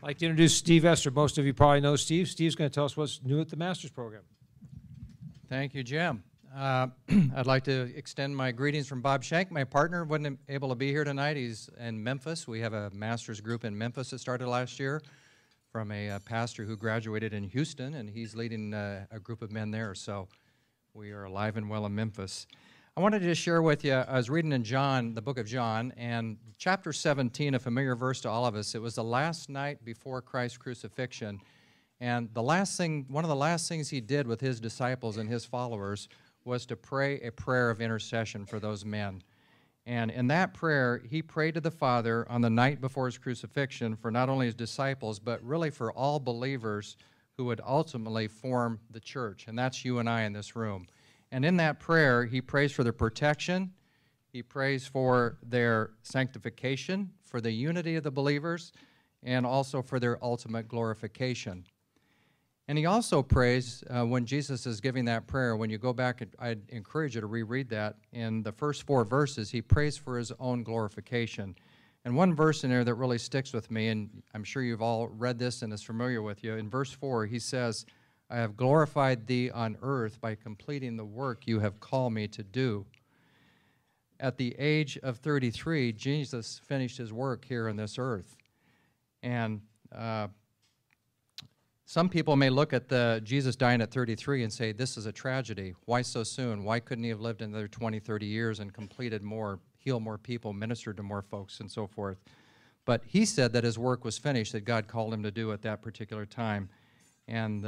I'd like to introduce Steve Esser. Most of you probably know Steve. Steve's going to tell us what's new at the Master's Program. Thank you, Jim. I'd like to extend my greetings from Bob Shank. My partner wasn't able to be here tonight. He's in Memphis. We have a master's group in Memphis that started last year from a pastor who graduated in Houston, and he's leading a group of men there. So we are alive and well in Memphis. I wanted to just share with you, I was reading in John, the book of John, and chapter 17, a familiar verse to all of us. It was the last night before Christ's crucifixion. And the last thing, one of the last things he did with his disciples and his followers was to pray a prayer of intercession for those men. And in that prayer, he prayed to the Father on the night before his crucifixion for not only his disciples, but really for all believers who would ultimately form the church. And that's you and I in this room. And in that prayer, he prays for their protection, he prays for their sanctification, for the unity of the believers, and also for their ultimate glorification. And he also prays, when Jesus is giving that prayer, when you go back, I'd encourage you to reread that, in the first 4 verses, he prays for his own glorification. And one verse in there that really sticks with me, and I'm sure you've all read this and is familiar with you, in verse 4, he says, I have glorified thee on earth by completing the work you have called me to do. At the age of 33, Jesus finished his work here on this earth. And some people may look at Jesus dying at 33 and say, this is a tragedy. Why so soon? Why couldn't he have lived another 20, 30 years and completed more, healed more people, ministered to more folks, and so forth? But he said that his work was finished, that God called him to do at that particular time. And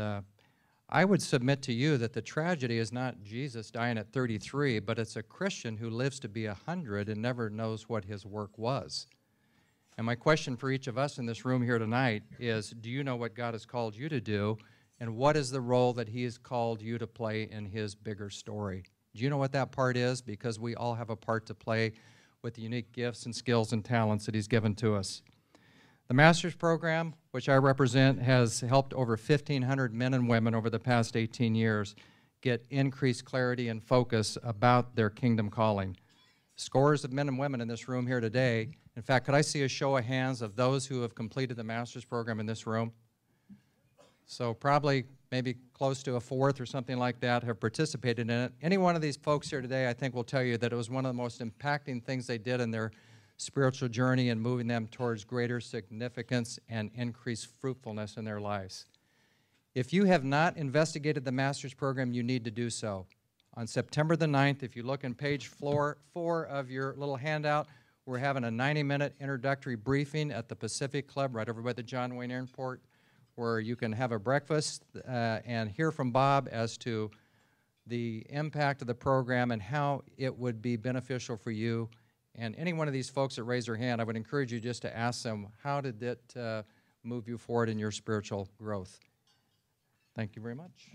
I would submit to you that the tragedy is not Jesus dying at 33, but it's a Christian who lives to be 100 and never knows what his work was. And my question for each of us in this room here tonight is, do you know what God has called you to do, and what is the role that he has called you to play in his bigger story? Do you know what that part is? Because we all have a part to play with the unique gifts and skills and talents that he's given to us. The Master's Program, which I represent, has helped over 1,500 men and women over the past 18 years get increased clarity and focus about their kingdom calling. Scores of men and women in this room here today. In fact, could I see a show of hands of those who have completed the Master's Program in this room? So probably maybe close to a fourth or something like that have participated in it. Any one of these folks here today, I think, will tell you that it was one of the most impacting things they did in their spiritual journey and moving them towards greater significance and increased fruitfulness in their lives. If you have not investigated the Master's Program, you need to do so. On September the 9th, if you look in page 4 of your little handout, we're having a 90-minute introductory briefing at the Pacific Club right over by the John Wayne Airport, where you can have a breakfast and hear from Bob as to the impact of the program and how it would be beneficial for you. And any one of these folks that raise their hand, I would encourage you just to ask them, how did it move you forward in your spiritual growth? Thank you very much.